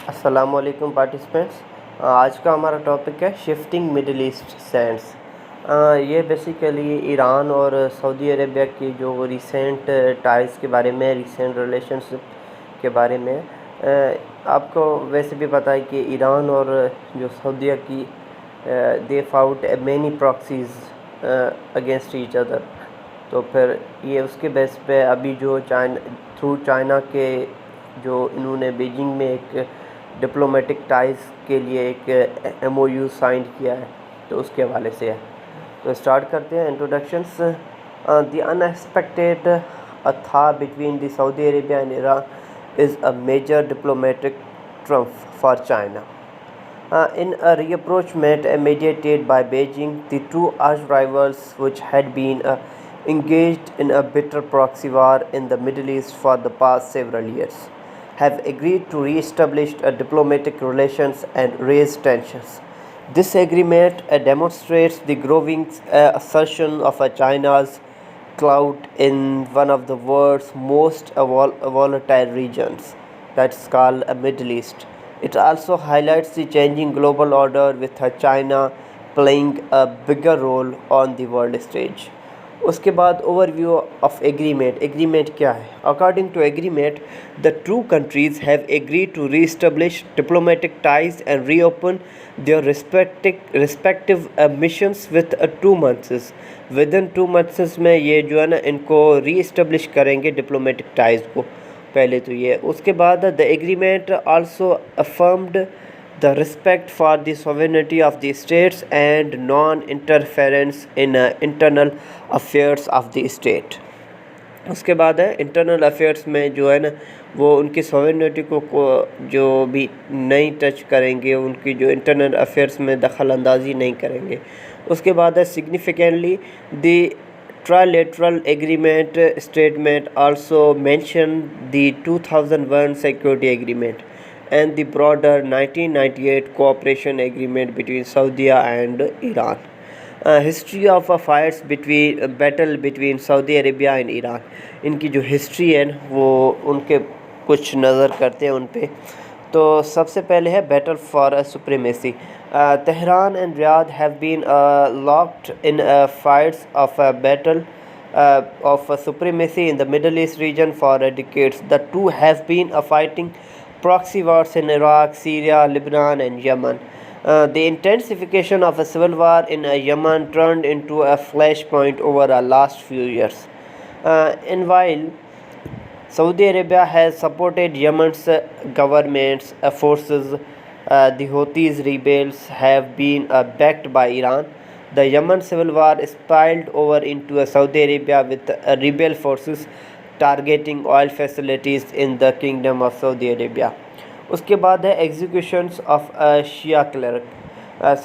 अस्सलामुअलैकुम पार्टिसिपेंट्स। आज का हमारा टॉपिक है शिफ्टिंग मिडिल ईस्ट सैंड्स। ये बेसिकली ईरान और सऊदी अरेबिया की जो रिसेंट टाइज़ के बारे में, रिसेंट रिलेशनशिप के बारे में। आपको वैसे भी पता है कि ईरान और जो सऊदीया की they fought many proxies against each other. तो फिर ये उसके बेस पे अभी जो चाइना के जो इन्होंने बीजिंग में एक डिप्लोमेटिक टाइज़ के लिए एक MOU साइन किया है, तो उसके हवाले से है। तो स्टार्ट करते हैं इंट्रोडक्शंस। द अनएक्सपेक्टेड था between the Saudi Arabia and Iran is a major diplomatic trump for China. In a rapprochement mediated by Beijing, the two arch rivals, which had been engaged in a bitter proxy war in the Middle East for the past several years, have agreed to re-establish diplomatic relations and raise tensions. This agreement demonstrates the growing assertion of China's clout in one of the world's most volatile regions, that's called a Middle East. It also highlights the changing global order, with China playing a bigger role on the world stage. उसके बाद overview of agreement क्या है? According to agreement, the two countries have agreed to reestablish diplomatic ties and reopen their respective missions with 2 months. Within 2 months में ये जो है ना, इनको रीइस्टेब्लिश करेंगे डिप्लोमेटिक टाइज को। पहले तो ये, उसके बाद the agreement also affirmed the respect for the sovereignty of the states and non-interference in internal affairs of the state. उसके बाद है इंटरनल अफेयर्स में जो है ना, वो उनकी सॉवरेनिटी को जो भी नहीं टच करेंगे, उनकी जो इंटरनल अफेयर्स में दखल अंदाजी नहीं करेंगे। उसके बाद है significantly the trilateral agreement statement also mentioned the 2001 security agreement and the broader 1998 cooperation agreement between Saudi and Iran. History of a battle between Saudi Arabia and Iran. इनकी जो हिस्ट्री है वो उनके कुछ नज़र करते हैं उन पे। तो सबसे पहले है battle for supremacy. Tehran and Riyadh have been locked in fights of a battle of supremacy in the Middle East region for decades. The two have been fighting proxy wars in Iraq, Syria, Lebanon and Yemen. The intensification of a civil war in Yemen turned into a flashpoint over the last few years. And while Saudi Arabia has supported Yemen's government's forces, the Houthis rebels have been backed by Iran. The Yemen civil war spilled over into Saudi Arabia, with rebel forces targeting oil facilities in the Kingdom of Saudi Arabia. उसके बाद है executions of Shia cleric.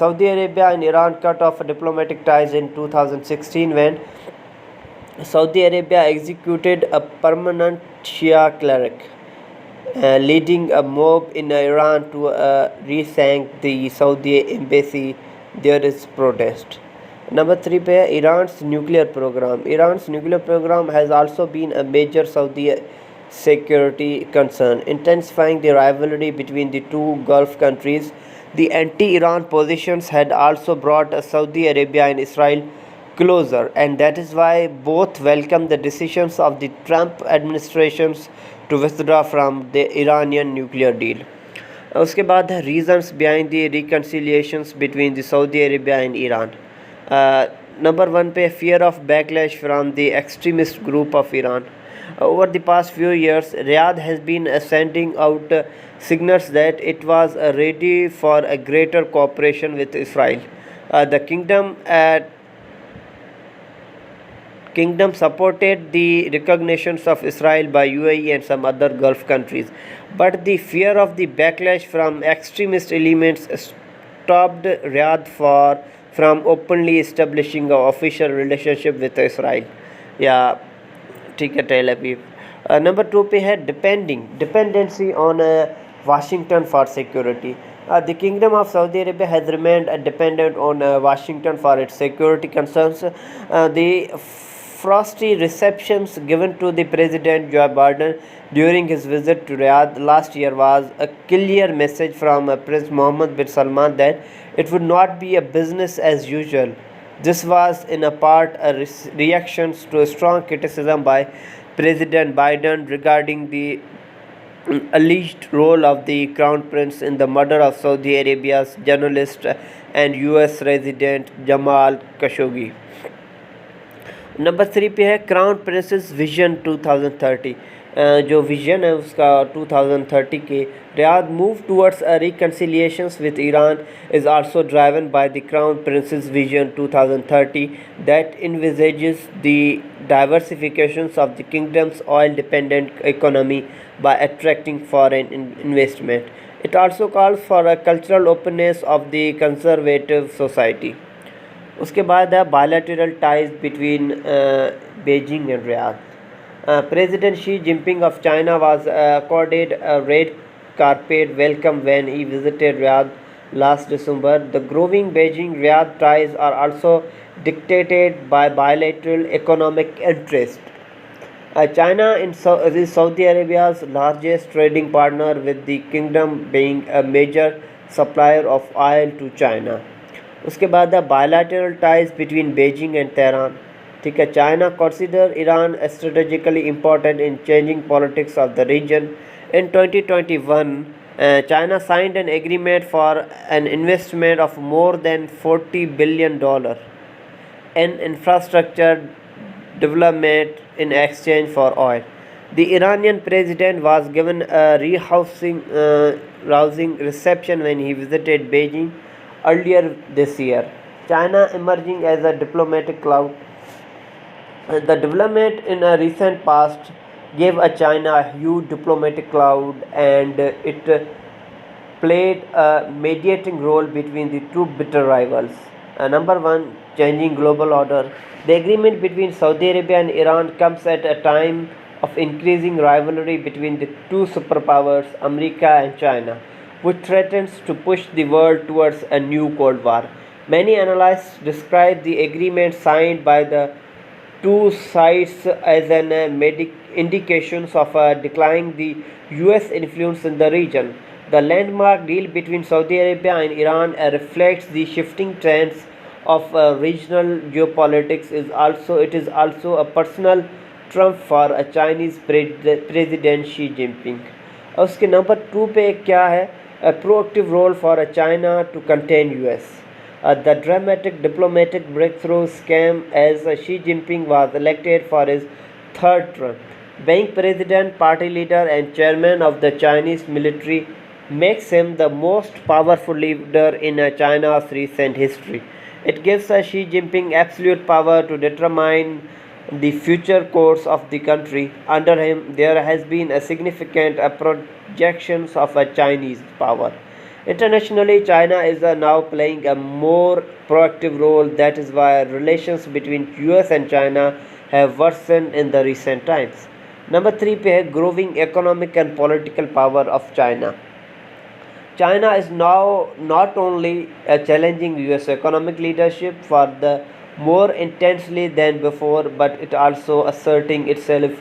Saudi Arabia and Iran cut off diplomatic ties in 2016 when Saudi Arabia executed a permanent Shia cleric, leading a mob in Iran to re-sank the Saudi embassy. There is protest. Number 3 पे है Iran's nuclear program. Iran's nuclear program has also been a major Saudi security concern, intensifying the rivalry between the two Gulf countries. The anti-Iran positions had also brought Saudi Arabia and Israel closer, and that is why both welcome the decisions of the Trump administrations to withdraw from the Iranian nuclear deal. उसके बाद है reasons behind the reconciliations between the Saudi Arabia and Iran. Number 1 पे fear of backlash from the extremist group of Iran. Over the past few years, Riyadh has been sending out signals that it was ready for a greater cooperation with Israel. The kingdom supported the recognitions of Israel by UAE and some other Gulf countries, but the fear of the backlash from extremist elements stopped Riyadh from openly establishing an official relationship with Israel. Yeah, ठीक है, Tel Aviv. Number 2 पे है dependency on Washington for security. The Kingdom of Saudi Arabia has remained dependent on Washington for its security concerns. The frosty receptions given to the President Joe Biden during his visit to Riyadh last year was a clear message from Prince Mohammed bin Salman that it would not be a business as usual. This was in a part a reaction to a strong criticism by President Biden regarding the alleged role of the Crown Prince in the murder of Saudi Arabia's journalist and US resident Jamal Khashoggi. Number 3 पे है crown prince's vision 2030। जो vision है उसका 2030 के Riyadh move towards a reconciliations with Iran is also driven by the crown prince's vision 2030 that envisages the diversifications of the kingdom's oil dependent economy by attracting foreign investment. It also calls for a cultural openness of the conservative society. उसके बाद है bilateral ties between Beijing and Riyadh. President Xi Jinping of China was accorded a red carpet welcome when he visited Riyadh last December. The growing Beijing-Riyadh ties are also dictated by bilateral economic interest. China is Saudi Arabia's largest trading partner, with the kingdom being a major supplier of oil to China. उसके बाद है bilateral ties between Beijing and Tehran. ठीक है, China consider Iran strategically important in changing politics of the region. In 2021 China signed an agreement for an investment of more than $40 billion in infrastructure development in exchange for oil. The Iranian president was given a rousing reception when he visited Beijing earlier this year. China emerging as a diplomatic cloud. The development in a recent past gave China a huge diplomatic cloud, and it played a mediating role between the two bitter rivals. Number 1, changing global order. The agreement between Saudi Arabia and Iran comes at a time of increasing rivalry between the two superpowers, America and China, which threatens to push the world towards a new Cold War. Many analysts describe the agreement signed by the two sides as an indications of declining the US influence in the region. The landmark deal between Saudi Arabia and Iran reflects the shifting trends of regional geopolitics. It is also a personal trump for a Chinese President Xi Jinping. और उसके number 2 पे क्या है? A proactive role for China to contain US. The dramatic diplomatic breakthrough came as Xi Jinping was elected for his third term. Being president, party leader and chairman of the Chinese military makes him the most powerful leader in China's recent history. It gives Xi Jinping absolute power to determine the future course of the country. Under him, there has been a significant projections of a Chinese power. Internationally, China is now playing a more proactive role. That is why relations between US and China have worsened in the recent times. Number 3 पे है growing economic and political power of China. China is now not only challenging US economic leadership for the more intensely than before, but it also asserting itself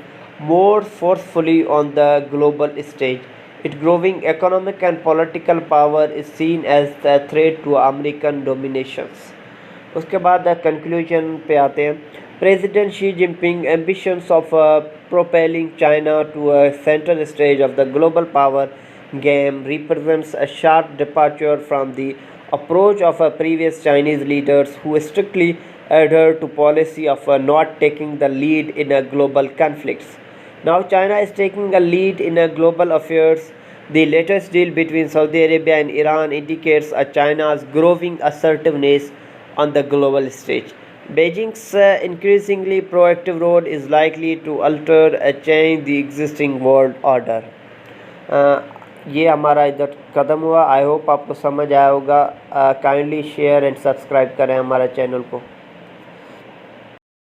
more forcefully on the global stage. Its growing economic and political power is seen as a threat to American dominations. उसके बाद conclusion पे आते हैं. President Xi Jinping ambitions of propelling China to a center stage of the global power game represents a sharp departure from the approach of previous Chinese leaders who strictly adhere to policy of not taking the lead in global conflicts. Now China is taking a lead in global affairs. The latest deal between Saudi Arabia and Iran indicates China's growing assertiveness on the global stage. Beijing's increasingly proactive role is likely to alter change the existing world order. ये हमारा इधर कदम हुआ. I hope आपको समझ आया होगा. Kindly share and subscribe करें हमारे चैनल को.